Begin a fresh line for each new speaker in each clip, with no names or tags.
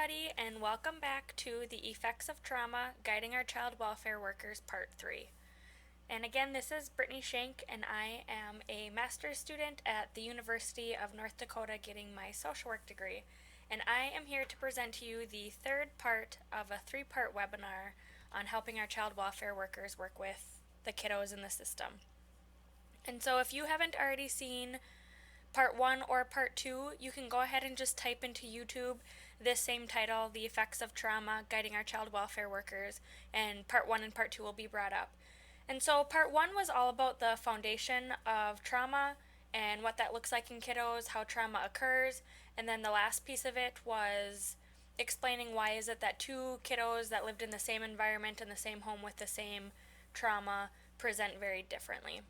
everybody, and welcome back to the Effects of Trauma Guiding Our Child Welfare Workers Part 3. And again, this is Brittany Shank, and I am a master's student at the University of North Dakota getting my social work degree. And I am here to present to you the third part of a three-part webinar on helping our child welfare workers work with the kiddos in the system. And so if you haven't already seen Part 1 or Part 2, you can go ahead and just type into YouTube this same title, The Effects of Trauma, Guiding Our Child Welfare Workers, and Part 1 and Part 2 will be brought up. And so Part 1 was all about the foundation of trauma and what that looks like in kiddos, how trauma occurs, and then the last piece of it was explaining why is it that two kiddos that lived in the same environment in the same home with the same trauma present very differently.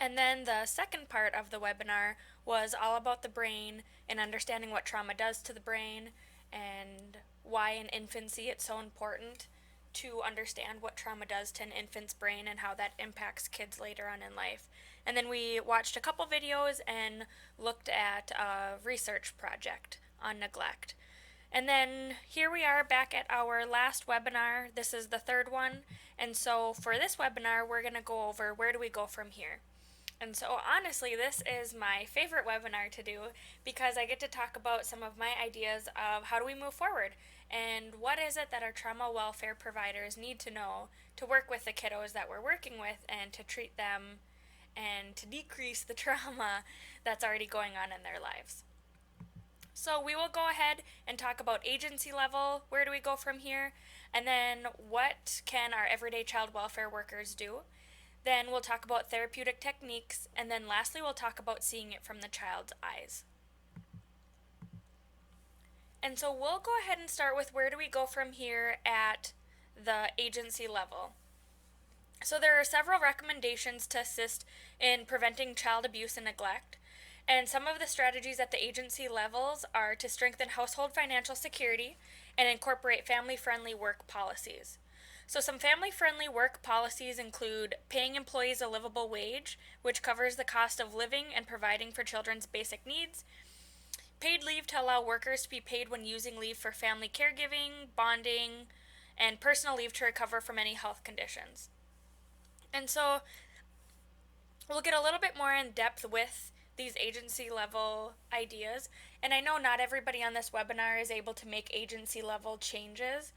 And then the second part of the webinar was all about the brain and understanding what trauma does to the brain and why in infancy it's so important to understand what trauma does to an infant's brain and how that impacts kids later on in life. And then we watched a couple videos and looked at a research project on neglect. And then here we are back at our last webinar. This is the third one. And so for this webinar, we're going to go over where do we go from here. And so honestly, this is my favorite webinar to do because I get to talk about some of my ideas of how do we move forward and what is it that our trauma welfare providers need to know to work with the kiddos that we're working with and to treat them and to decrease the trauma that's already going on in their lives. So we will go ahead and talk about agency level, where do we go from here, and then what can our everyday child welfare workers do. Then we'll talk about therapeutic techniques, and then lastly we'll talk about seeing it from the child's eyes. And so we'll go ahead and start with where do we go from here at the agency level. So there are several recommendations to assist in preventing child abuse and neglect. And some of the strategies at the agency levels are to strengthen household financial security and incorporate family-friendly work policies. So some family-friendly work policies include paying employees a livable wage, which covers the cost of living and providing for children's basic needs, paid leave to allow workers to be paid when using leave for family caregiving, bonding, and personal leave to recover from any health conditions. And so we'll get a little bit more in depth with these agency level ideas. And I know not everybody on this webinar is able to make agency level changes,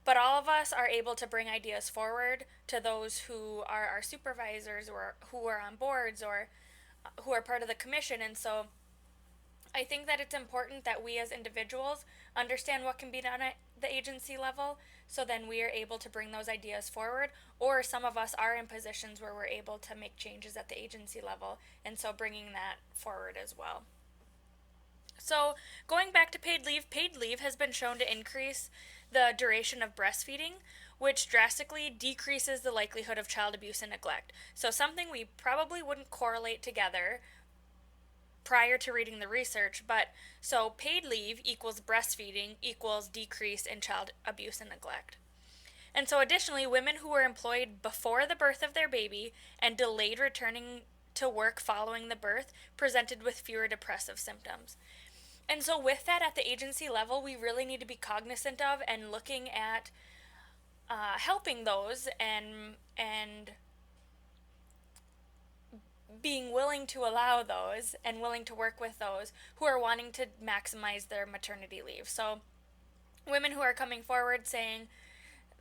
but all of us are able to bring ideas forward to those who are our supervisors or who are on boards or who are part of the commission. And so I think that it's important that we as individuals understand what can be done at the agency level, so then we are able to bring those ideas forward, or some of us are in positions where we're able to make changes at the agency level, and so bringing that forward as well. So going back to paid leave has been shown to increase the duration of breastfeeding, which drastically decreases the likelihood of child abuse and neglect. So something we probably wouldn't correlate together prior to reading the research, but so paid leave equals breastfeeding equals decrease in child abuse and neglect. And so additionally, women who were employed before the birth of their baby and delayed returning to work following the birth presented with fewer depressive symptoms. And so with that, at the agency level, we really need to be cognizant of and looking at helping those and being willing to allow those and willing to work with those who are wanting to maximize their maternity leave. So women who are coming forward saying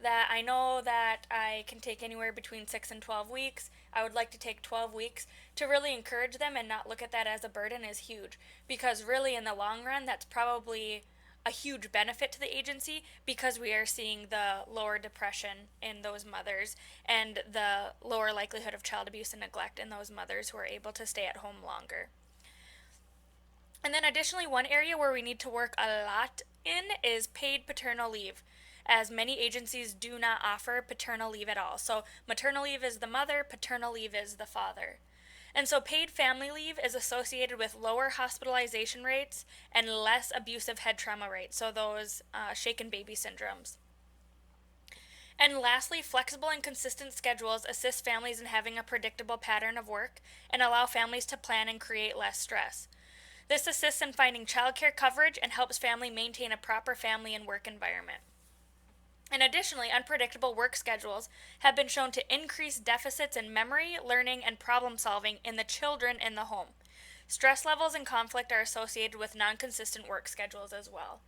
that I know that I can take anywhere between 6 and 12 weeks. I would like to take 12 weeks. To really encourage them and not look at that as a burden is huge, because really in the long run that's probably a huge benefit to the agency, because we are seeing the lower depression in those mothers and the lower likelihood of child abuse and neglect in those mothers who are able to stay at home longer. And then additionally, one area where we need to work a lot in is paid paternal leave, as many agencies do not offer paternal leave at all. So maternal leave is the mother, paternal leave is the father. And so paid family leave is associated with lower hospitalization rates and less abusive head trauma rates, so those shaken baby syndromes. And lastly, flexible and consistent schedules assist families in having a predictable pattern of work and allow families to plan and create less stress. This assists in finding childcare coverage and helps family maintain a proper family and work environment. And additionally, unpredictable work schedules have been shown to increase deficits in memory, learning, and problem solving in the children in the home. Stress levels and conflict are associated with non-consistent work schedules as well.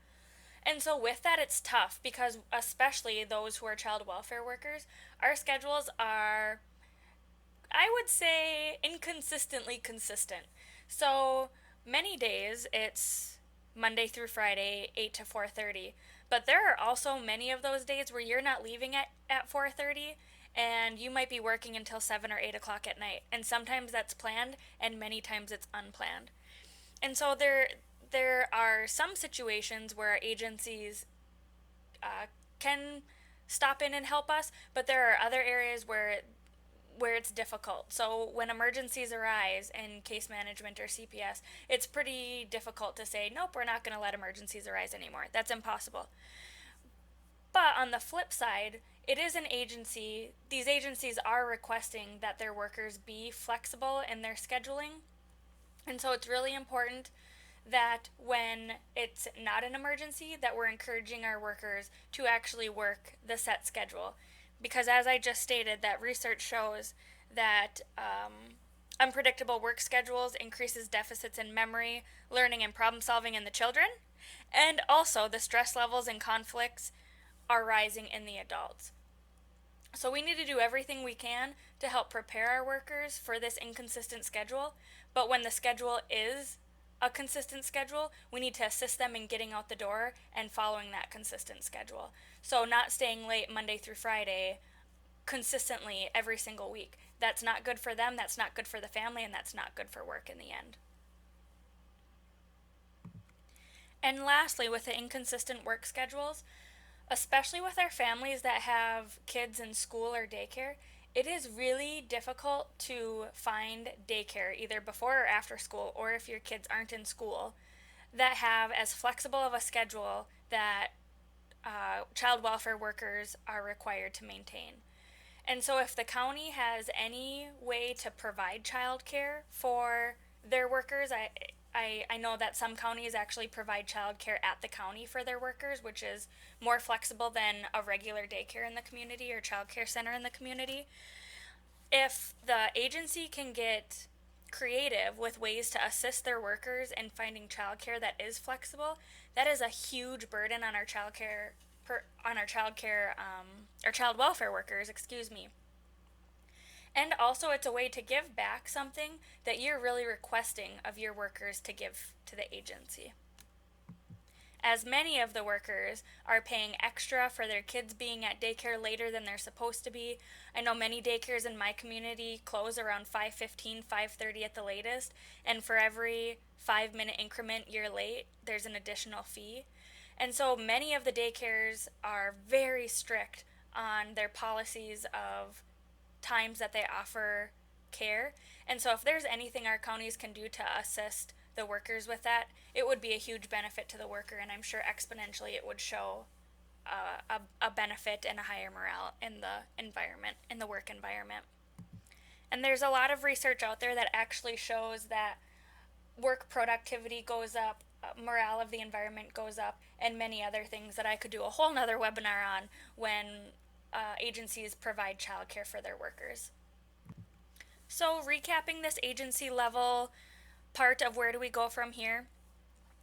And so with that, it's tough because especially those who are child welfare workers, our schedules are, I would say, inconsistently consistent. So many days it's Monday through Friday, 8 to 4:30. But there are also many of those days where you're not leaving at 4:30 and you might be working until 7 or 8 o'clock at night. And sometimes that's planned and many times it's unplanned. And so there are some situations where agencies can stop in and help us, but there are other areas where it's difficult. So when emergencies arise in case management or CPS, it's pretty difficult to say, nope, we're not going to let emergencies arise anymore. That's impossible. But on the flip side, it is an agency. These agencies are requesting that their workers be flexible in their scheduling. And so it's really important that when it's not an emergency, that we're encouraging our workers to actually work the set schedule. Because as I just stated, that research shows that unpredictable work schedules increases deficits in memory, learning, and problem solving in the children. And also the stress levels and conflicts are rising in the adults. So we need to do everything we can to help prepare our workers for this inconsistent schedule. But when the schedule is a consistent schedule, we need to assist them in getting out the door and following that consistent schedule. So not staying late Monday through Friday consistently every single week. That's not good for them, that's not good for the family, and that's not good for work in the end. And lastly, with the inconsistent work schedules, especially with our families that have kids in school or daycare, it is really difficult to find daycare either before or after school, or if your kids aren't in school, that have as flexible of a schedule that child welfare workers are required to maintain. And so if the county has any way to provide childcare for their workers, I know that some counties actually provide childcare at the county for their workers, which is more flexible than a regular daycare in the community or childcare center in the community. If the agency can get creative with ways to assist their workers in finding childcare that is flexible, that is a huge burden on our child welfare workers, And also it's a way to give back something that you're really requesting of your workers to give to the agency. As many of the workers are paying extra for their kids being at daycare later than they're supposed to be. I know many daycares in my community close around 5:15, 5:30 at the latest, and for every 5-minute increment you're late, there's an additional fee. And so many of the daycares are very strict on their policies of times that they offer care. And so if there's anything our counties can do to assist the workers with that, it would be a huge benefit to the worker, and I'm sure exponentially it would show a benefit and a higher morale in the environment, in the work environment. And there's a lot of research out there that actually shows that work productivity goes up, morale of the environment goes up, and many other things that I could do a whole nother webinar on when agencies provide childcare for their workers. So recapping this agency level part of where do we go from here,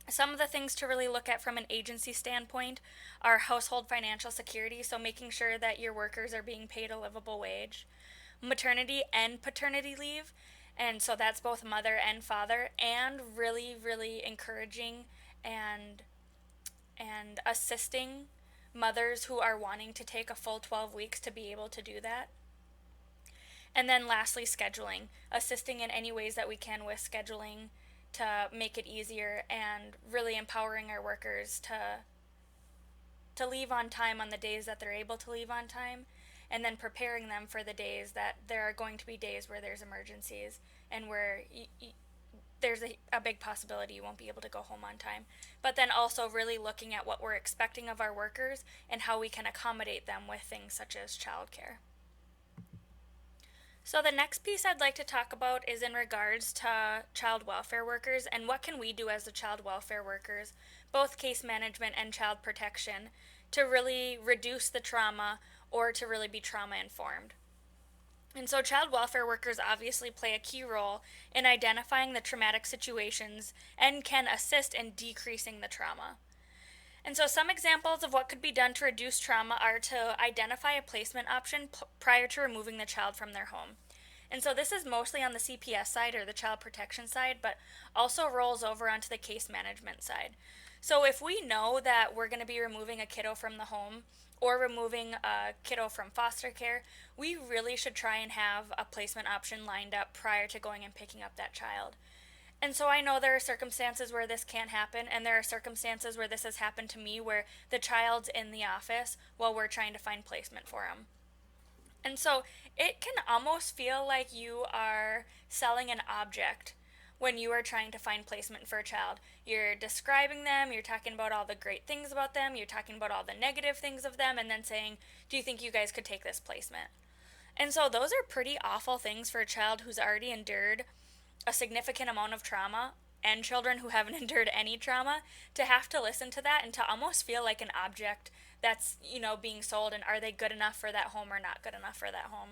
some of the things to really look at from an agency standpoint are household financial security, so making sure that your workers are being paid a livable wage, maternity and paternity leave, and so that's both mother and father, and really, really encouraging and assisting mothers who are wanting to take a full 12 weeks to be able to do that. And then lastly, scheduling, assisting in any ways that we can with scheduling to make it easier, and really empowering our workers to leave on time on the days that they're able to leave on time, and then preparing them for the days that there are going to be days where there's emergencies and where there's a big possibility you won't be able to go home on time. But then also really looking at what we're expecting of our workers and how we can accommodate them with things such as childcare. So the next piece I'd like to talk about is in regards to child welfare workers and what can we do as the child welfare workers, both case management and child protection, to really reduce the trauma or to really be trauma informed. And so child welfare workers obviously play a key role in identifying the traumatic situations and can assist in decreasing the trauma. And so some examples of what could be done to reduce trauma are to identify a placement option prior to removing the child from their home. And so this is mostly on the CPS side or the child protection side, but also rolls over onto the case management side. So if we know that we're going to be removing a kiddo from the home or removing a kiddo from foster care, we really should try and have a placement option lined up prior to going and picking up that child. And so I know there are circumstances where this can't happen, and there are circumstances where this has happened to me where the child's in the office while we're trying to find placement for him. And so it can almost feel like you are selling an object when you are trying to find placement for a child. You're describing them, you're talking about all the great things about them, you're talking about all the negative things of them, and then saying, do you think you guys could take this placement? And so those are pretty awful things for a child who's already endured a significant amount of trauma, and children who haven't endured any trauma, to have to listen to that and to almost feel like an object that's, being sold, and are they good enough for that home or not good enough for that home.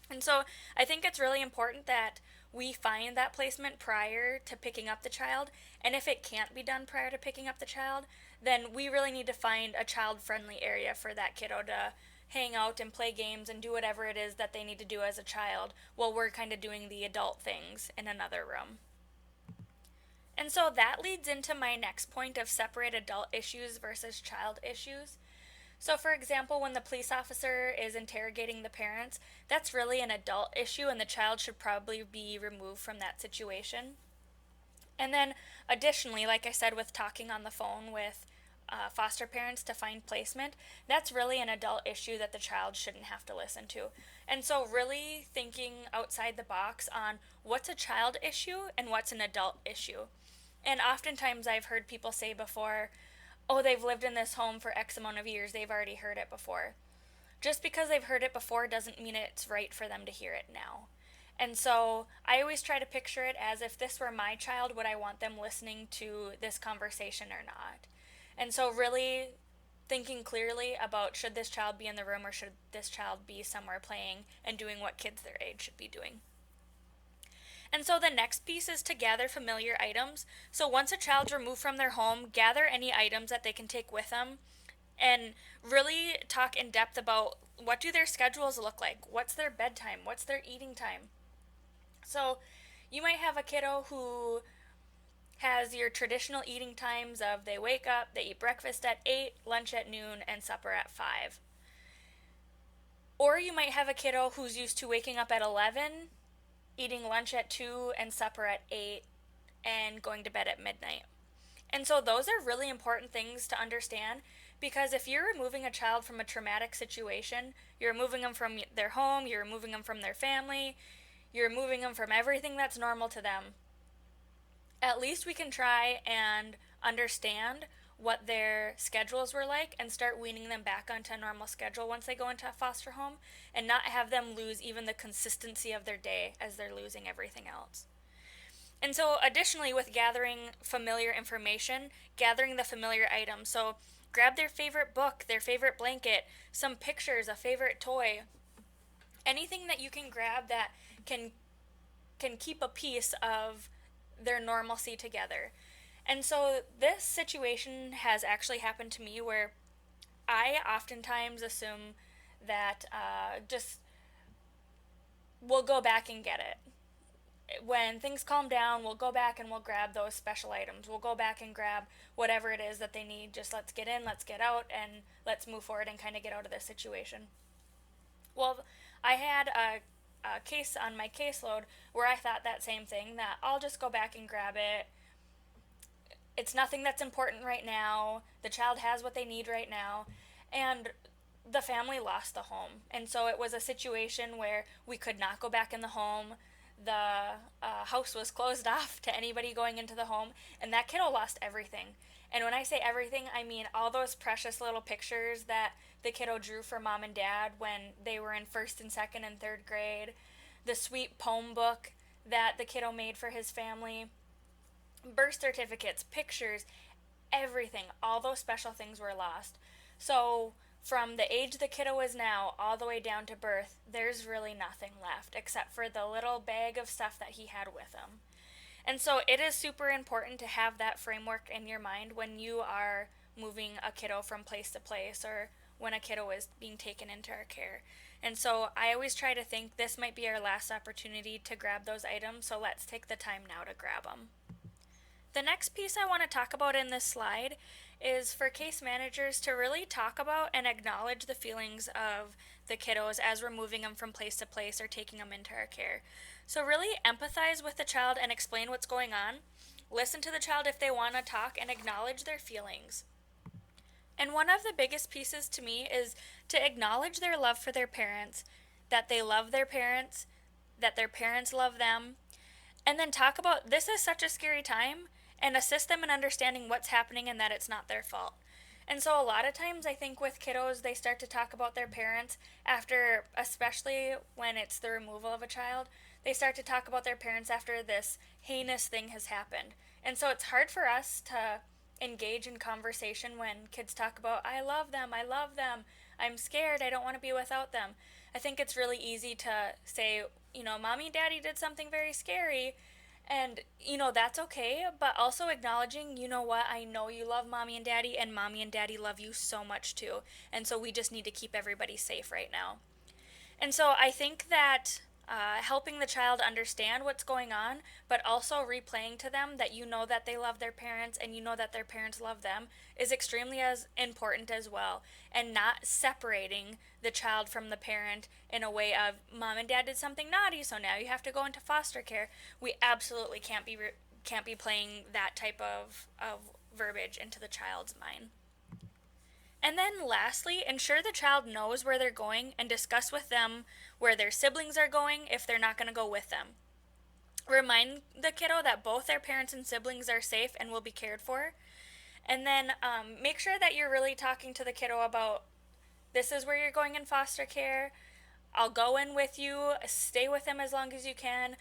And so I think it's really important that we find that placement prior to picking up the child, and if it can't be done prior to picking up the child, then we really need to find a child-friendly area for that kiddo to hang out and play games and do whatever it is that they need to do as a child while we're kind of doing the adult things in another room. And so that leads into my next point of separate adult issues versus child issues. So for example, when the police officer is interrogating the parents, that's really an adult issue and the child should probably be removed from that situation. And then additionally, like I said, with talking on the phone with foster parents to find placement, that's really an adult issue that the child shouldn't have to listen to. And so really thinking outside the box on what's a child issue and what's an adult issue. And oftentimes I've heard people say before, oh, they've lived in this home for X amount of years, they've already heard it before. Just because they've heard it before doesn't mean it's right for them to hear it now. And so I always try to picture it as if this were my child, would I want them listening to this conversation or not? And so really thinking clearly about, should this child be in the room or should this child be somewhere playing and doing what kids their age should be doing? And so the next piece is to gather familiar items. So once a child's removed from their home, gather any items that they can take with them and really talk in depth about what do their schedules look like? What's their bedtime? What's their eating time? So you might have a kiddo who has your traditional eating times of they wake up, they eat breakfast at 8, lunch at noon, and supper at 5. Or you might have a kiddo who's used to waking up at 11, eating lunch at 2, and supper at 8, and going to bed at midnight. And so those are really important things to understand, because if you're removing a child from a traumatic situation, you're removing them from their home, you're removing them from their family, you're removing them from everything that's normal to them. At least we can try and understand what their schedules were like and start weaning them back onto a normal schedule once they go into a foster home, and not have them lose even the consistency of their day as they're losing everything else. And so additionally, with gathering familiar information, gathering the familiar items. So grab their favorite book, their favorite blanket, some pictures, a favorite toy, anything that you can grab that can keep a piece of their normalcy together. And so this situation has actually happened to me where I oftentimes assume that just we'll go back and get it. When things calm down, we'll go back and we'll grab those special items. We'll go back and grab whatever it is that they need. Just let's get in, let's get out, and let's move forward and kind of get out of this situation. Well, I had a case on my caseload where I thought that same thing, that I'll just go back and grab it. It's nothing that's important right now. The child has what they need right now. And the family lost the home. And so it was a situation where we could not go back in the home. The house was closed off to anybody going into the home. And that kiddo lost everything. And when I say everything, I mean all those precious little pictures that the kiddo drew for mom and dad when they were in 1st and 2nd and 3rd grade. the sweet poem book that the kiddo made for his family, birth certificates, pictures, everything. All those special things were lost. So from the age the kiddo is now all the way down to birth, there's really nothing left except for the little bag of stuff that he had with him. And so it is super important to have that framework in your mind when you are moving a kiddo from place to place, or when a kiddo is being taken into our care. And so I always try to think this might be our last opportunity to grab those items, so let's take the time now to grab them. The next piece I want to talk about in this slide is for case managers to really talk about and acknowledge the feelings of the kiddos as we're moving them from place to place or taking them into our care. So really empathize with the child and explain what's going on. Listen to the child if they want to talk and acknowledge their feelings. And one of the biggest pieces to me is to acknowledge their love for their parents, that they love their parents, that their parents love them, and then talk about this is such a scary time and assist them in understanding what's happening and that it's not their fault. And so a lot of times I think with kiddos, they start to talk about their parents after, especially when it's the removal of a child, they start to talk about their parents after this heinous thing has happened. And so it's hard for us to engage in conversation when kids talk about, I love them, I'm scared, I don't want to be without them. I think it's really easy to say, mommy and daddy did something very scary, and, that's okay, but also acknowledging, what, I know you love mommy and daddy love you so much too, and so we just need to keep everybody safe right now. And so I think that helping the child understand what's going on, but also replaying to them that that they love their parents and that their parents love them is extremely as important as well. And not separating the child from the parent in a way of mom and dad did something naughty, so now you have to go into foster care. We absolutely can't be playing that type of verbiage into the child's mind. And then lastly, ensure the child knows where they're going and discuss with them where their siblings are going if they're not going to go with them. Remind the kiddo that both their parents and siblings are safe and will be cared for. And then make sure that you're really talking to the kiddo about, this is where you're going in foster care. I'll go in with you. Stay with them as long as you can.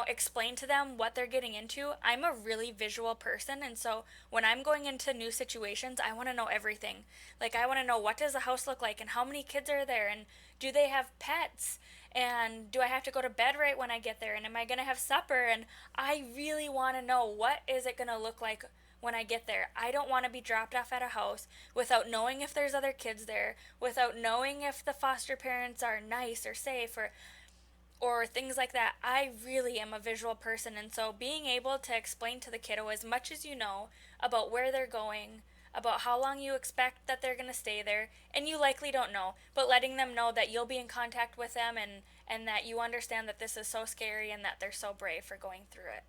Explain to them what they're getting into. I'm a really visual person, and so when I'm going into new situations, I want to know everything. Like, I want to know, what does the house look like, and how many kids are there, and do they have pets, and do I have to go to bed right when I get there, and am I going to have supper, and I really want to know, what is it going to look like when I get there. I don't want to be dropped off at a house without knowing if there's other kids there, without knowing if the foster parents are nice or safe, or things like that. I really am a visual person, and so being able to explain to the kiddo as much as you know about where they're going, about how long you expect that they're going to stay there, and you likely don't know, but letting them know that you'll be in contact with them and that you understand that this is so scary and that they're so brave for going through it.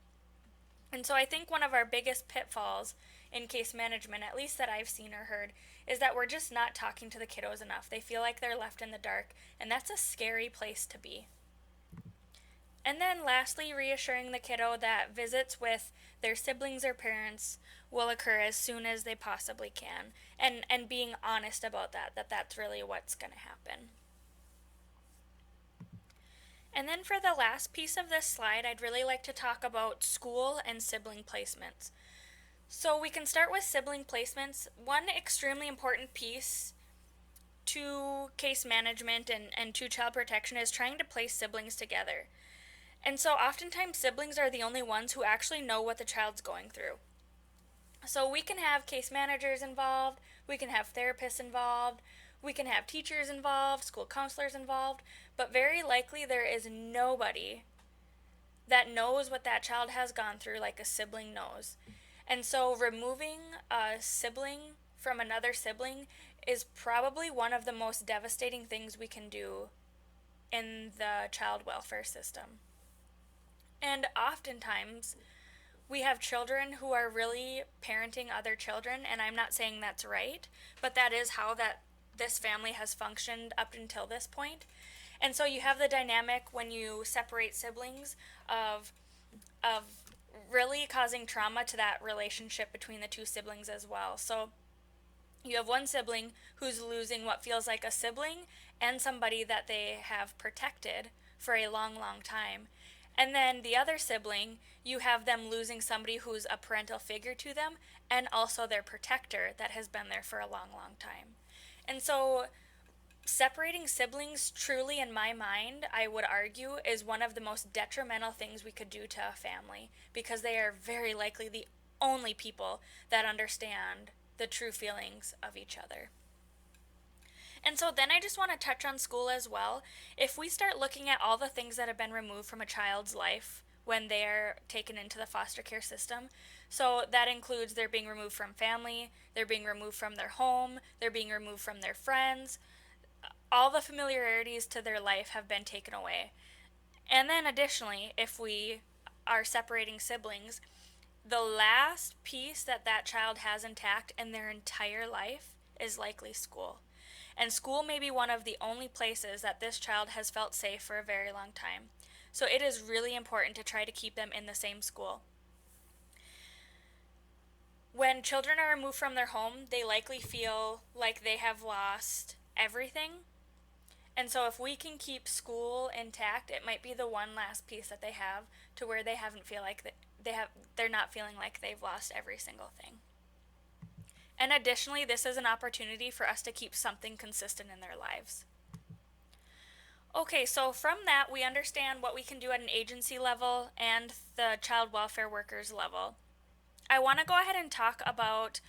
And so I think one of our biggest pitfalls in case management, at least that I've seen or heard, is that we're just not talking to the kiddos enough. They feel like they're left in the dark, and that's a scary place to be. And then lastly, reassuring the kiddo that visits with their siblings or parents will occur as soon as they possibly can, and being honest about that that's really what's going to happen. And then for the last piece of this slide, I'd really like to talk about school and sibling placements. So we can start with sibling placements. One extremely important piece to case management and to child protection is trying to place siblings together. And so oftentimes siblings are the only ones who actually know what the child's going through. So we can have case managers involved, we can have therapists involved, we can have teachers involved, school counselors involved, but very likely there is nobody that knows what that child has gone through like a sibling knows. And so removing a sibling from another sibling is probably one of the most devastating things we can do in the child welfare system. And oftentimes, we have children who are really parenting other children, and I'm not saying that's right, but that is how this family has functioned up until this point. And so you have the dynamic when you separate siblings of really causing trauma to that relationship between the two siblings as well. So you have one sibling who's losing what feels like a sibling and somebody that they have protected for a long, long time. And then the other sibling, you have them losing somebody who's a parental figure to them and also their protector that has been there for a long, long time. And so separating siblings, truly, in my mind, I would argue, is one of the most detrimental things we could do to a family, because they are very likely the only people that understand the true feelings of each other. And so then I just want to touch on school as well. If we start looking at all the things that have been removed from a child's life when they're taken into the foster care system, so that includes they're being removed from family, they're being removed from their home, they're being removed from their friends, all the familiarities to their life have been taken away. And then additionally, if we are separating siblings, the last piece that that child has intact in their entire life is likely school. And school may be one of the only places that this child has felt safe for a very long time. So it is really important to try to keep them in the same school. When children are removed from their home, they likely feel like they have lost everything. And so if we can keep school intact, it might be the one last piece that they have to where they haven't feel like they're not feeling like they've lost every single thing. And additionally, this is an opportunity for us to keep something consistent in their lives. Okay, so from that, we understand what we can do at an agency level and the child welfare workers level. I want to go ahead and talk about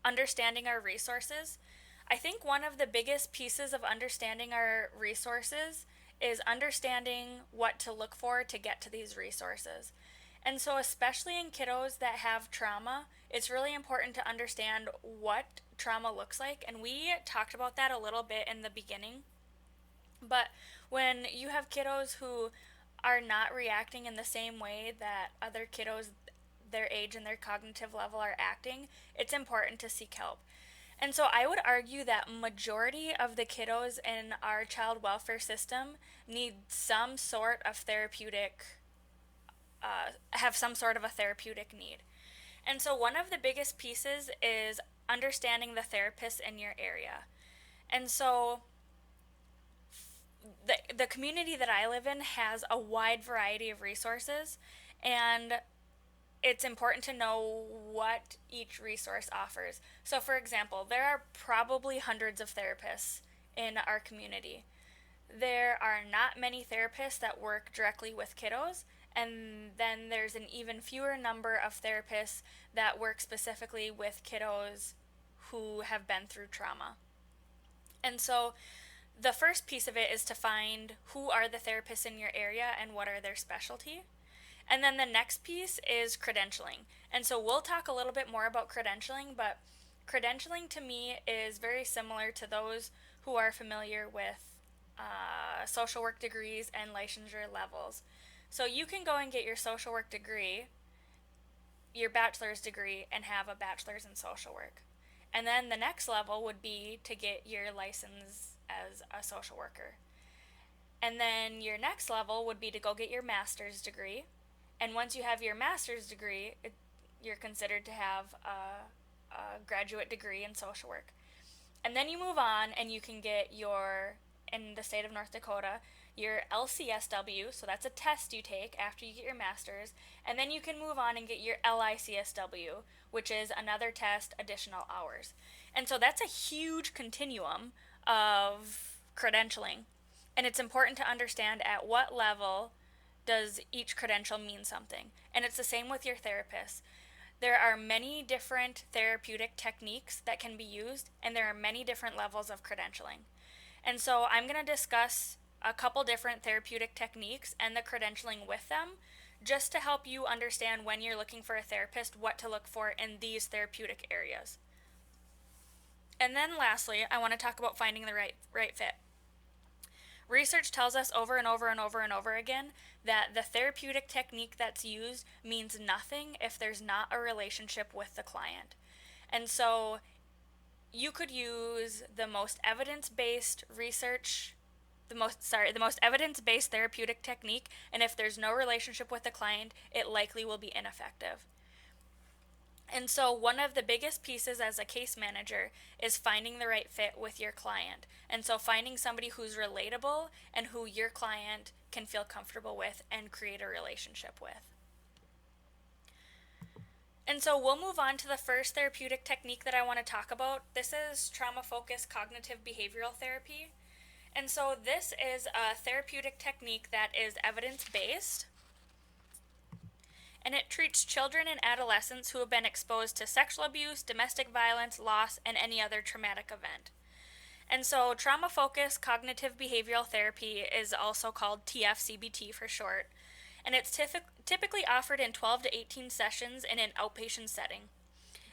understanding our resources. I think one of the biggest pieces of understanding our resources is understanding what to look for to get to these resources. And so especially in kiddos that have trauma, it's really important to understand what trauma looks like. And we talked about that a little bit in the beginning. But when you have kiddos who are not reacting in the same way that other kiddos their age and their cognitive level are acting, it's important to seek help. And so I would argue that majority of the kiddos in our child welfare system need some sort of therapeutic have some sort of a therapeutic need. And so one of the biggest pieces is understanding the therapists in your area. And so the community that I live in has a wide variety of resources, and it's important to know what each resource offers. So for example, there are probably hundreds of therapists in our community. There are not many therapists that work directly with kiddos, and then there's an even fewer number of therapists that work specifically with kiddos who have been through trauma. And so the first piece of it is to find who are the therapists in your area and what are their specialty. And then the next piece is credentialing. And so we'll talk a little bit more about credentialing, but credentialing to me is very similar to those who are familiar with social work degrees and licensure levels. So you can go and get your social work degree, your bachelor's degree, and have a bachelor's in social work. And then the next level would be to get your license as a social worker. And then your next level would be to go get your master's degree. And once you have your master's degree, you're considered to have a graduate degree in social work. And then you move on and you can get your, in the state of North Dakota, your LCSW, so that's a test you take after you get your master's, and then you can move on and get your LICSW, which is another test, additional hours. And so that's a huge continuum of credentialing, and it's important to understand at what level does each credential mean something. And it's the same with your therapist. There are many different therapeutic techniques that can be used, and there are many different levels of credentialing. And so I'm going to discuss a couple different therapeutic techniques and the credentialing with them, just to help you understand when you're looking for a therapist what to look for in these therapeutic areas. And then lastly, I want to talk about finding the right fit. Research tells us over and over and over and over again that the therapeutic technique that's used means nothing if there's not a relationship with the client. And so you could use the most evidence-based research, the most evidence-based therapeutic technique, and if there's no relationship with the client, it likely will be ineffective. And so one of the biggest pieces as a case manager is finding the right fit with your client. And so finding somebody who's relatable and who your client can feel comfortable with and create a relationship with. And so we'll move on to the first therapeutic technique that I want to talk about. This is trauma-focused cognitive behavioral therapy. And so this is a therapeutic technique that is evidence-based, and it treats children and adolescents who have been exposed to sexual abuse, domestic violence, loss, and any other traumatic event. And so trauma-focused cognitive behavioral therapy is also called TF-CBT for short, and it's typically offered in 12 to 18 sessions in an outpatient setting.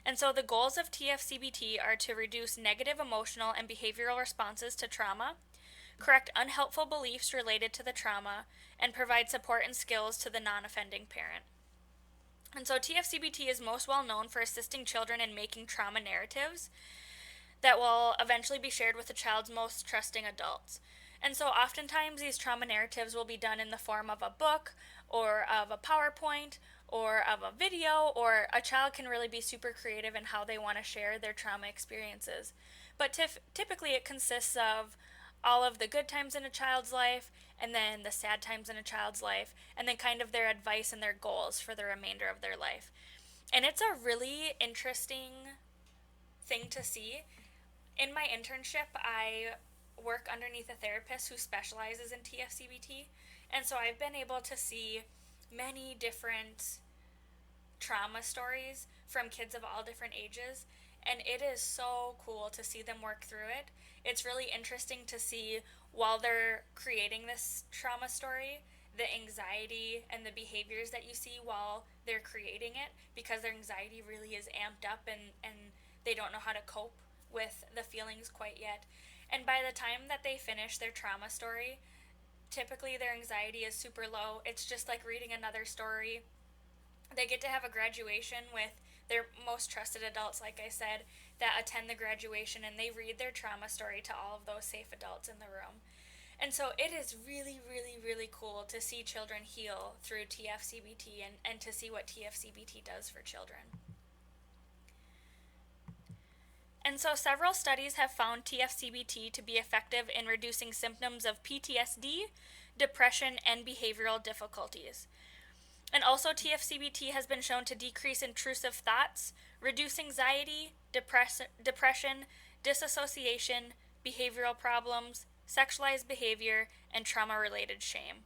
And so the goals of TF-CBT are to reduce negative emotional and behavioral responses to trauma, correct unhelpful beliefs related to the trauma, and provide support and skills to the non-offending parent. And so TF-CBT is most well known for assisting children in making trauma narratives that will eventually be shared with the child's most trusting adults. And so oftentimes these trauma narratives will be done in the form of a book or of a PowerPoint or of a video, or a child can really be super creative in how they want to share their trauma experiences. But typically it consists of all of the good times in a child's life, and then the sad times in a child's life, and then kind of their advice and their goals for the remainder of their life. And it's a really interesting thing to see. In my internship, I work underneath a therapist who specializes in TF-CBT, and so I've been able to see many different trauma stories from kids of all different ages, and it is so cool to see them work through it. It's really interesting to see, while they're creating this trauma story, the anxiety and the behaviors that you see while they're creating it, because their anxiety really is amped up and they don't know how to cope with the feelings quite yet. And by the time that they finish their trauma story, typically their anxiety is super low. It's just like reading another story. They get to have a graduation with their most trusted adults, like I said, that attend the graduation, and they read their trauma story to all of those safe adults in the room. And so it is really, really, really cool to see children heal through TF-CBT and to see what TF-CBT does for children. And so several studies have found TF-CBT to be effective in reducing symptoms of PTSD, depression, and behavioral difficulties. And also TF-CBT has been shown to decrease intrusive thoughts, reduce anxiety, depression, disassociation, behavioral problems, sexualized behavior, and trauma-related shame.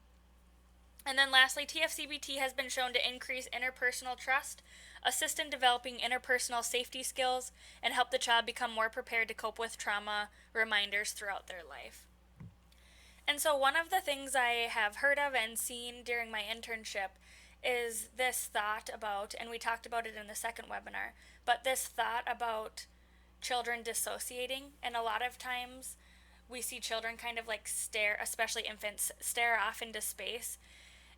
And then lastly, TF-CBT has been shown to increase interpersonal trust, assist in developing interpersonal safety skills, and help the child become more prepared to cope with trauma reminders throughout their life. And so one of the things I have heard of and seen during my internship is this thought about, and we talked about it in the second webinar, but this thought about children dissociating. And a lot of times we see children kind of like stare, especially infants, stare off into space.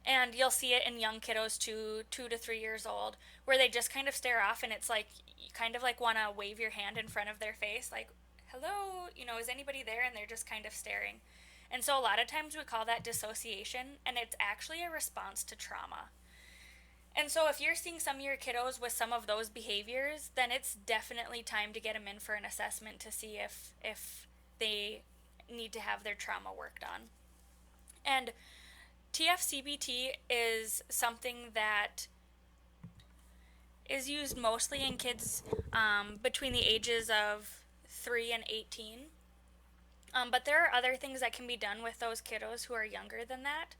And you'll see it in young kiddos 2 to 3 years old, where they just kind of stare off, and it's like you kind of like want to wave your hand in front of their face, like, hello, is anybody there? And they're just kind of staring. And so a lot of times we call that dissociation, and it's actually a response to trauma. And so if you're seeing some of your kiddos with some of those behaviors, then it's definitely time to get them in for an assessment to see if they need to have their trauma worked on. And TF-CBT is something that is used mostly in kids between the ages of 3 and 18. But there are other things that can be done with those kiddos who are younger than that.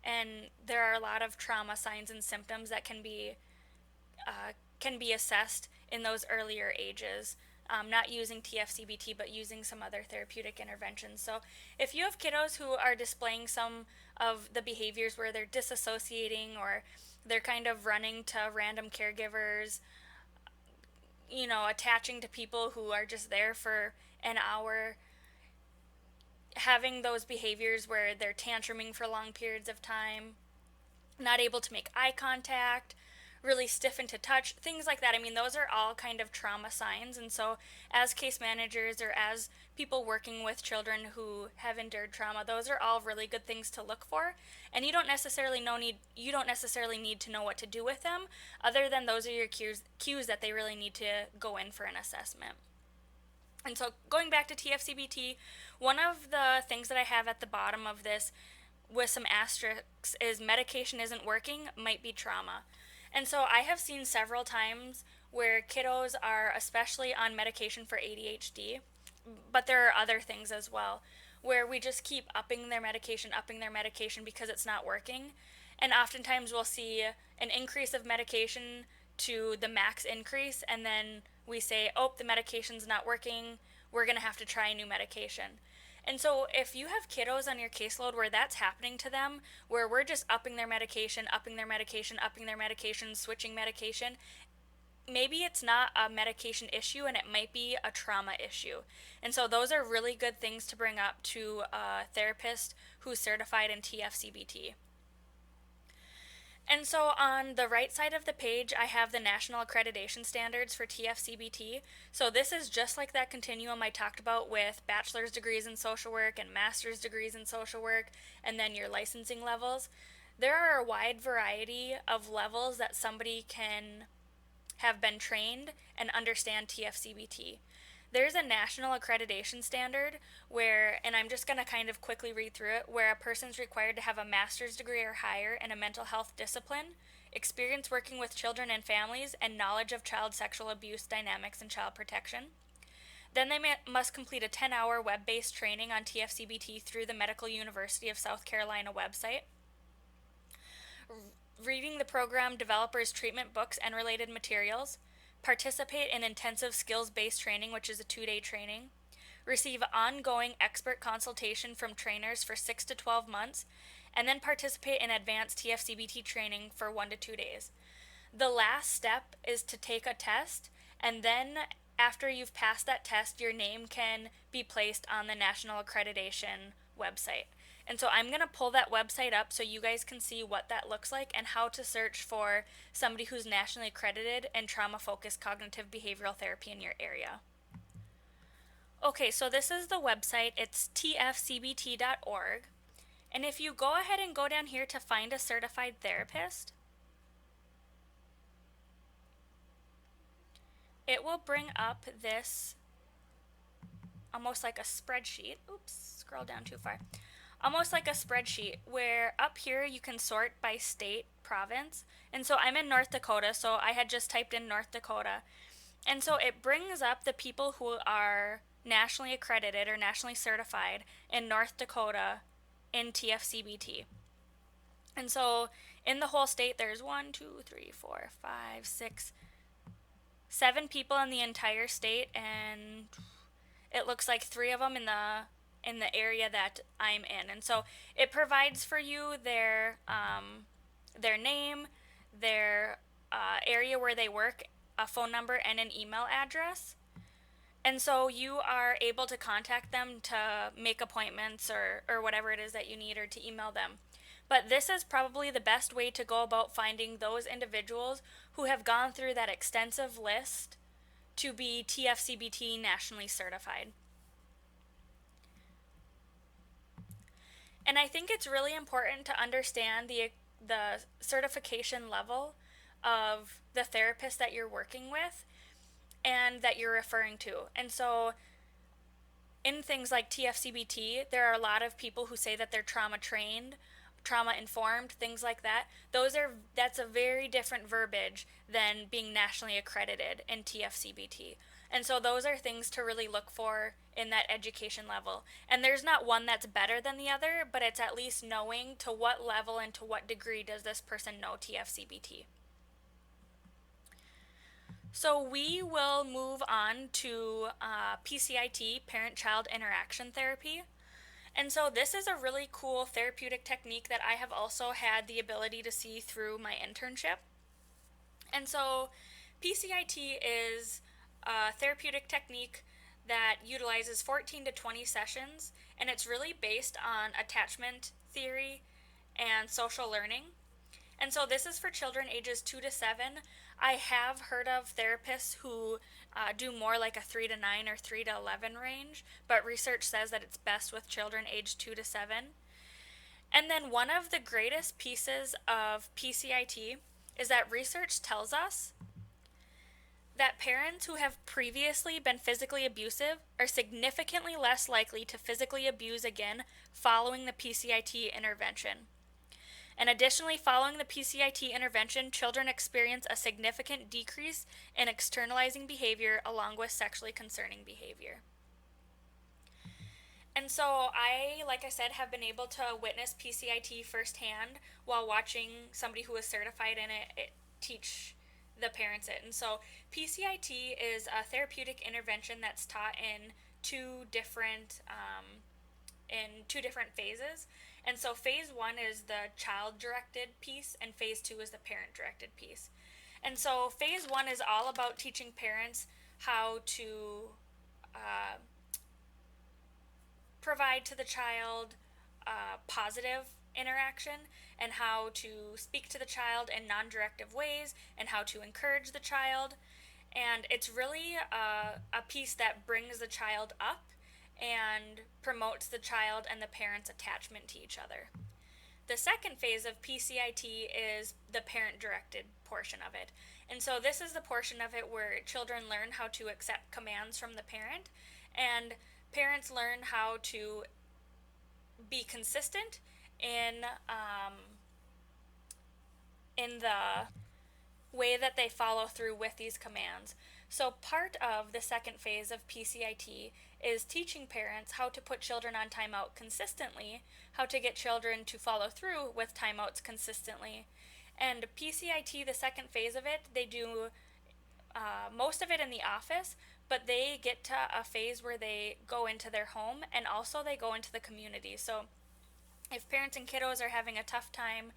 And there are a lot of trauma signs and symptoms that can be assessed in those earlier ages, not using TF-CBT, but using some other therapeutic interventions. So if you have kiddos who are displaying some of the behaviors where they're disassociating, or they're kind of running to random caregivers, attaching to people who are just there for an hour, having those behaviors where they're tantruming for long periods of time, not able to make eye contact, really stiffen to touch, things like that. I mean, those are all kind of trauma signs. And so as case managers or as people working with children who have endured trauma, those are all really good things to look for. And you don't necessarily need to know what to do with them, other than those are your cues that they really need to go in for an assessment. And so going back to TF-CBT, one of the things that I have at the bottom of this with some asterisks is medication isn't working, might be trauma. And so I have seen several times where kiddos are especially on medication for ADHD, but there are other things as well, where we just keep upping their medication because it's not working. And oftentimes we'll see an increase of medication to the max increase, and then we say, oh, the medication's not working, we're going to have to try a new medication. And so if you have kiddos on your caseload where that's happening to them, where we're just upping their medication, switching medication, maybe it's not a medication issue and it might be a trauma issue. And so those are really good things to bring up to a therapist who's certified in TF-CBT. And so on the right side of the page, I have the national accreditation standards for TF-CBT. So this is just like that continuum I talked about with bachelor's degrees in social work and master's degrees in social work, and then your licensing levels. There are a wide variety of levels that somebody can have been trained and understand TF-CBT. There's a national accreditation standard where, and I'm just going to kind of quickly read through it, where a person's required to have a master's degree or higher in a mental health discipline, experience working with children and families, and knowledge of child sexual abuse dynamics and child protection. Then they must complete a 10-hour web-based training on TF-CBT through the Medical University of South Carolina website. Reading the program developers' treatment books and related materials. Participate in intensive skills-based training, which is a 2-day training. Receive ongoing expert consultation from trainers for 6 to 12 months, and then participate in advanced TF-CBT training for 1 to 2 days. The last step is to take a test, and then after you've passed that test, your name can be placed on the National Accreditation website. And so I'm going to pull that website up so you guys can see what that looks like and how to search for somebody who's nationally accredited in trauma-focused cognitive behavioral therapy in your area. Okay, so this is the website. It's tfcbt.org. And if you go ahead and go down here to find a certified therapist, it will bring up this almost like a spreadsheet. Oops, scroll down too far. Almost like a spreadsheet where up here you can sort by state, province. And so I'm in North Dakota, so I had just typed in North Dakota. And so it brings up the people who are nationally accredited or nationally certified in North Dakota in TF-CBT. And so in the whole state, there's 7 people in the entire state, and it looks like 3 of them in the area that I'm in. And so it provides for you their name, their area where they work, a phone number, and an email address. And so you are able to contact them to make appointments or whatever it is that you need, or to email them. But this is probably the best way to go about finding those individuals who have gone through that extensive list to be TF-CBT nationally certified. And I think it's really important to understand the certification level of the therapist that you're working with and that you're referring to. And so in things like TF-CBT, there are a lot of people who say that they're trauma trained, trauma informed, things like that. That's a very different verbiage than being nationally accredited in TF-CBT. And so those are things to really look for in that education level. And there's not one that's better than the other, but it's at least knowing to what level and to what degree does this person know TF-CBT. So we will move on to PCIT, parent-child interaction therapy. And so this is a really cool therapeutic technique that I have also had the ability to see through my internship. And so PCIT is a therapeutic technique that utilizes 14 to 20 sessions, and it's really based on attachment theory and social learning. And so this is for children ages 2 to 7. I have heard of therapists who do more like a 3 to 9 or 3 to 11 range, but research says that it's best with children aged 2 to 7. And then one of the greatest pieces of PCIT is that research tells us that parents who have previously been physically abusive are significantly less likely to physically abuse again following the PCIT intervention. And additionally, following the PCIT intervention, children experience a significant decrease in externalizing behavior along with sexually concerning behavior. And so like I said, have been able to witness PCIT firsthand while watching somebody who is certified in it teach the parents it. And so PCIT is a therapeutic intervention that's taught in two different phases. And so phase 1 is the child-directed piece, and phase 2 is the parent-directed piece. And so phase 1 is all about teaching parents how to provide to the child positive interaction, and how to speak to the child in non-directive ways, and how to encourage the child. And it's really a piece that brings the child up and promotes the child and the parent's attachment to each other. The second phase of PCIT is the parent-directed portion of it. And so this is the portion of it where children learn how to accept commands from the parent, and parents learn how to be consistent in the way that they follow through with these commands. So part of the second phase of PCIT is teaching parents how to put children on timeout consistently, how to get children to follow through with timeouts consistently. And PCIT, the second phase of it, they do most of it in the office, but they get to a phase where they go into their home, and also they go into the community. So if parents and kiddos are having a tough time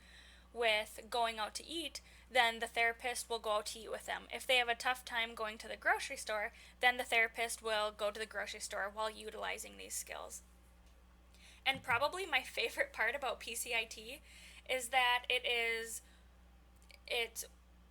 with going out to eat, then the therapist will go out to eat with them. If they have a tough time going to the grocery store, then the therapist will go to the grocery store while utilizing these skills. And probably my favorite part about PCIT is that it's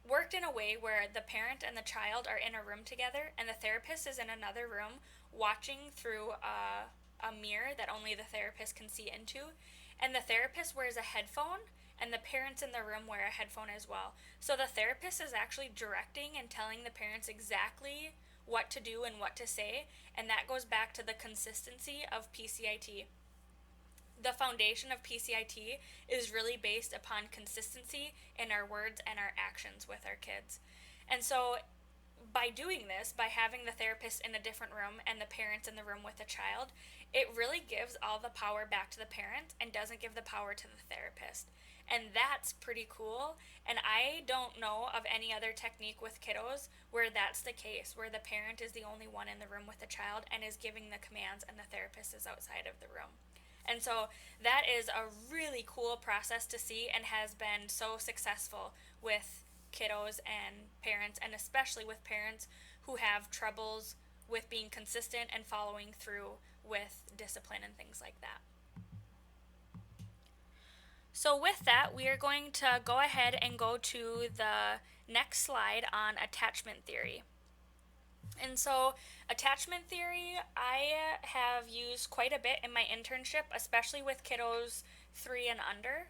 worked in a way where the parent and the child are in a room together, and the therapist is in another room watching through a mirror that only the therapist can see into. And the therapist wears a headphone, and the parents in the room wear a headphone as well. So the therapist is actually directing and telling the parents exactly what to do and what to say, and that goes back to the consistency of PCIT. The foundation of PCIT is really based upon consistency in our words and our actions with our kids. And so by doing this, by having the therapist in a different room and the parents in the room with the child, it really gives all the power back to the parent and doesn't give the power to the therapist. And that's pretty cool. And I don't know of any other technique with kiddos where that's the case, where the parent is the only one in the room with the child and is giving the commands, and the therapist is outside of the room. And so that is a really cool process to see, and has been so successful with kiddos and parents, and especially with parents who have troubles with being consistent and following through with discipline and things like that. So with that, we are going to go ahead and go to the next slide on attachment theory. And so attachment theory I have used quite a bit in my internship, especially with kiddos 3 and under.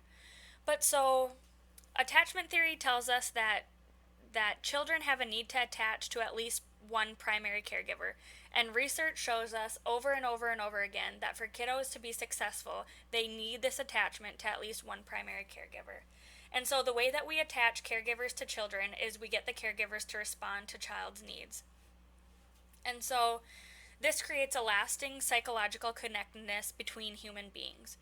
But so attachment theory tells us that children have a need to attach to at least one primary caregiver. And research shows us over and over and over again that for kiddos to be successful, they need this attachment to at least one primary caregiver. And so the way that we attach caregivers to children is we get the caregivers to respond to child's needs. And so this creates a lasting psychological connectedness between human beings.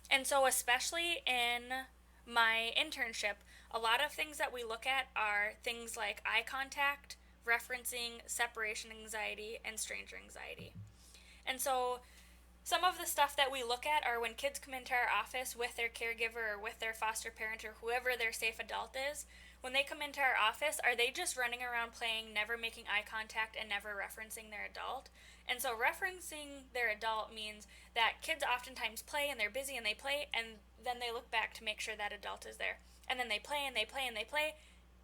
And so especially in my internship, a lot of things that we look at are things like eye contact, referencing, separation anxiety, and stranger anxiety. And so some of the stuff that we look at are when kids come into our office with their caregiver or with their foster parent or whoever their safe adult is. When they come into our office, are they just running around playing, never making eye contact, and never referencing their adult? And so referencing their adult means that kids oftentimes play, and they're busy and they play, and then they look back to make sure that adult is there. And then they play and they play and they play,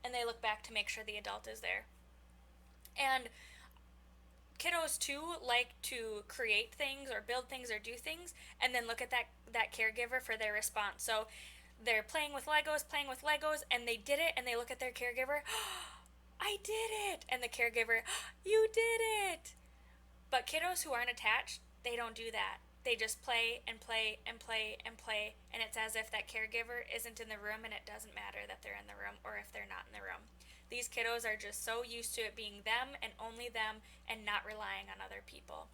and they look back to make sure the adult is there. And kiddos too like to create things or build things or do things and then look at that caregiver for their response. So they're playing with Legos, and they did it, and they look at their caregiver, I did it, and the caregiver, you did it. But kiddos who aren't attached, they don't do that. They just play and play and play and play, and it's as if that caregiver isn't in the room, and it doesn't matter that they're in the room or if they're not in the room. These kiddos are just so used to it being them and only them and not relying on other people.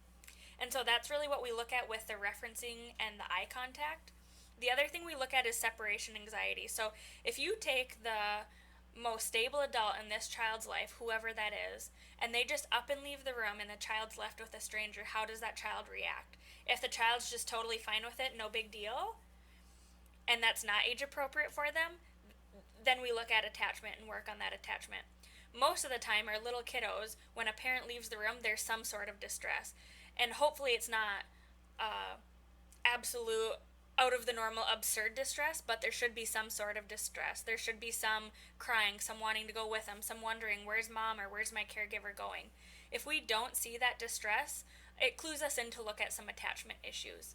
And so that's really what we look at with the referencing and the eye contact. The other thing we look at is separation anxiety. So if you take the most stable adult in this child's life, whoever that is, and they just up and leave the room and the child's left with a stranger, how does that child react? If the child's just totally fine with it, no big deal, and that's not age appropriate for them, then we look at attachment and work on that attachment. Most of the time, our little kiddos, when a parent leaves the room, there's some sort of distress. And hopefully it's not absolute out of the normal absurd distress, but there should be some sort of distress. There should be some crying, some wanting to go with them, some wondering, where's mom or where's my caregiver going? If we don't see that distress, it clues us in to look at some attachment issues.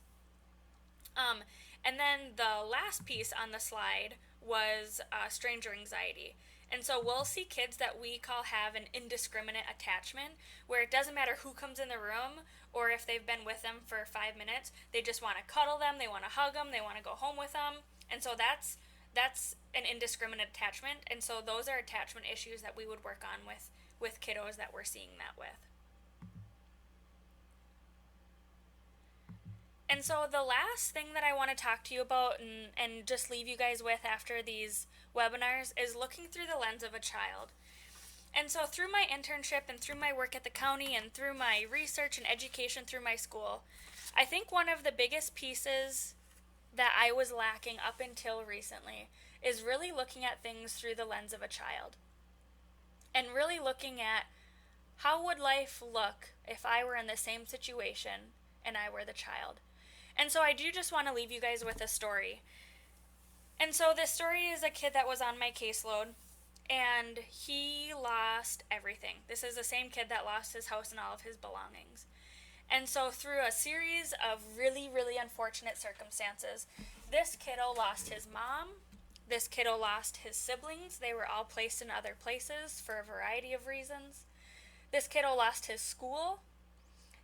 And then the last piece on the slide was stranger anxiety. And so we'll see kids that we call have an indiscriminate attachment, where it doesn't matter who comes in the room or if they've been with them for 5 minutes, they just want to cuddle them, they want to hug them, they want to go home with them. And so that's an indiscriminate attachment. And so those are attachment issues that we would work on with kiddos that we're seeing that with. And so the last thing that I want to talk to you about and just leave you guys with after these webinars is looking through the lens of a child. And so through my internship and through my work at the county and through my research and education through my school, I think one of the biggest pieces that I was lacking up until recently is really looking at things through the lens of a child. And really looking at how would life look if I were in the same situation and I were the child. And so I do just want to leave you guys with a story. And so this story is a kid that was on my caseload, and he lost everything. This is the same kid that lost his house and all of his belongings. And so through a series of really, really unfortunate circumstances, this kiddo lost his mom, this kiddo lost his siblings. They were all placed in other places for a variety of reasons. This kiddo lost his school.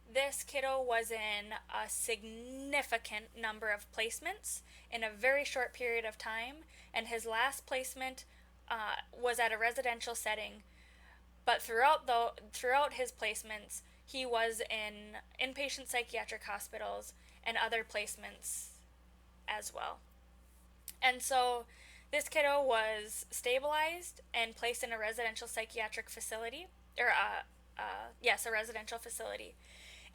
This kiddo was in a significant number of placements in a very short period of time, and his last placement was at a residential setting. But throughout his placements, he was in inpatient psychiatric hospitals and other placements as well. And so this kiddo was stabilized and placed in a residential psychiatric facility, or a residential facility.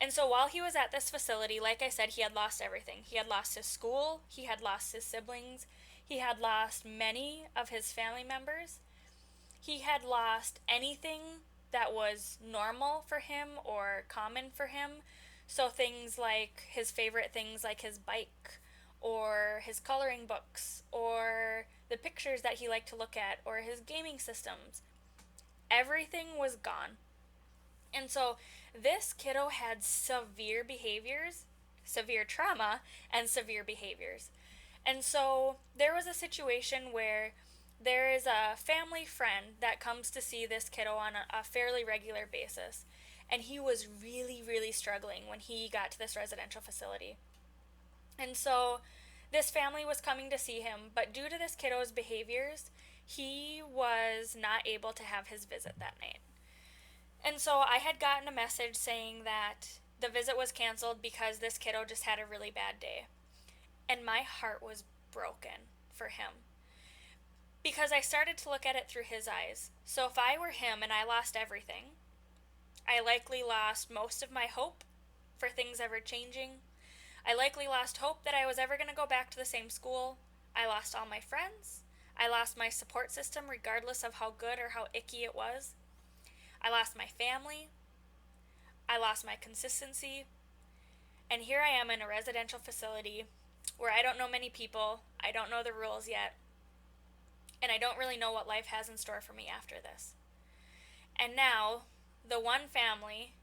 And so while he was at this facility, like I said, he had lost everything. He had lost his school, he had lost his siblings, he had lost many of his family members. He had lost anything that was normal for him or common for him. So things like his favorite things like his bike or his coloring books or the pictures that he liked to look at or his gaming systems. Everything was gone. And so this kiddo had severe behaviors, severe trauma, and severe behaviors. And so there was a situation where there is a family friend that comes to see this kiddo on a fairly regular basis. And he was really, really struggling when he got to this residential facility. And so this family was coming to see him, but due to this kiddo's behaviors, he was not able to have his visit that night. And so I had gotten a message saying that the visit was canceled because this kiddo just had a really bad day. And my heart was broken for him, because I started to look at it through his eyes. So if I were him and I lost everything, I likely lost most of my hope for things ever changing. I likely lost hope that I was ever going to go back to the same school. I lost all my friends. I lost my support system regardless of how good or how icky it was. I lost my family. I lost my consistency. And here I am in a residential facility where I don't know many people. I don't know the rules yet. and I don't really know what life has in store for me after this. And now, the one family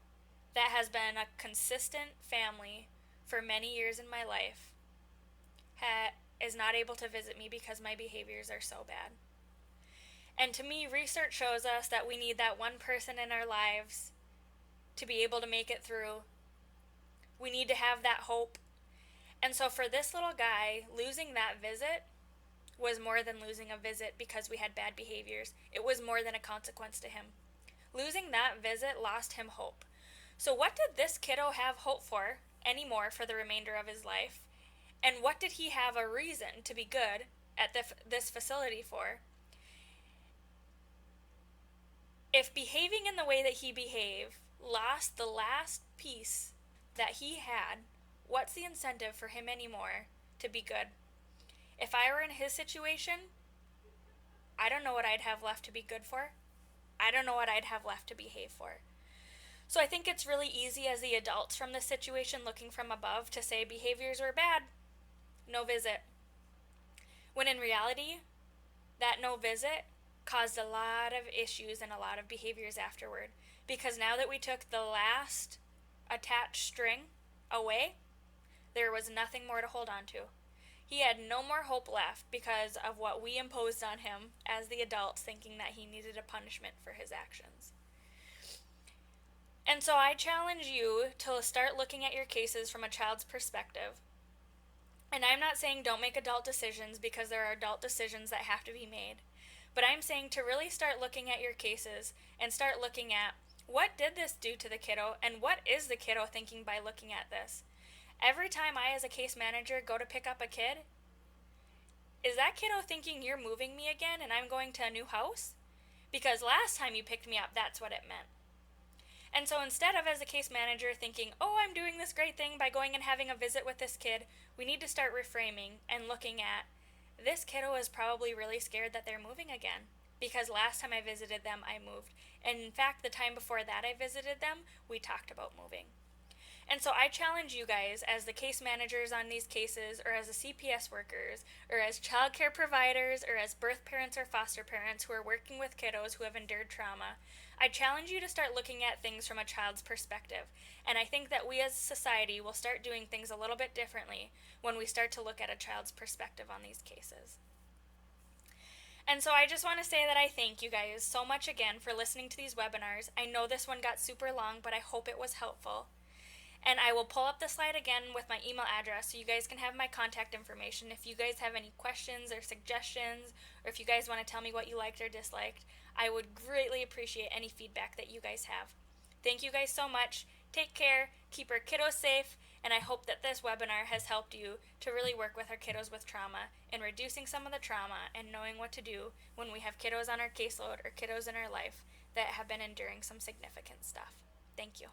that has been a consistent family for many years in my life is not able to visit me because my behaviors are so bad. And to me, research shows us that we need that one person in our lives to be able to make it through. We need to have that hope. And so for this little guy, losing that visit was more than losing a visit because we had bad behaviors. It was more than a consequence to him. Losing that visit lost him hope. So what did this kiddo have hope for anymore for the remainder of his life? And what did he have a reason to be good at this facility for? If behaving in the way that he behaved lost the last piece that he had, what's the incentive for him anymore to be good? If I were in his situation, I don't know what I'd have left to be good for. I don't know what I'd have left to behave for. So I think it's really easy as the adults from this situation looking from above to say behaviors were bad, no visit. When in reality, that no visit caused a lot of issues and a lot of behaviors afterward. Because now that we took the last attached string away, there was nothing more to hold on to. He had no more hope left because of what we imposed on him as the adults, thinking that he needed a punishment for his actions. And so I challenge you to start looking at your cases from a child's perspective. And I'm not saying don't make adult decisions, because there are adult decisions that have to be made. But I'm saying to really start looking at your cases and start looking at what did this do to the kiddo, and what is the kiddo thinking by looking at this. Every time I, as a case manager, go to pick up a kid, is that kiddo thinking you're moving me again and I'm going to a new house? Because last time you picked me up, that's what it meant. And so instead of, as a case manager, thinking, oh, I'm doing this great thing by going and having a visit with this kid, we need to start reframing and looking at, this kiddo is probably really scared that they're moving again. Because last time I visited them, I moved. And in fact, the time before that I visited them, we talked about moving. And so I challenge you guys, as the case managers on these cases, or as the CPS workers, or as child care providers, or as birth parents or foster parents who are working with kiddos who have endured trauma, I challenge you to start looking at things from a child's perspective. And I think that we as a society will start doing things a little bit differently when we start to look at a child's perspective on these cases. And so I just want to say that I thank you guys so much again for listening to these webinars. I know this one got super long, but I hope it was helpful. And I will pull up the slide again with my email address so you guys can have my contact information if you guys have any questions or suggestions, or if you guys want to tell me what you liked or disliked. I would greatly appreciate any feedback that you guys have. Thank you guys so much. Take care, keep our kiddos safe, and I hope that this webinar has helped you to really work with our kiddos with trauma and reducing some of the trauma and knowing what to do when we have kiddos on our caseload or kiddos in our life that have been enduring some significant stuff. Thank you.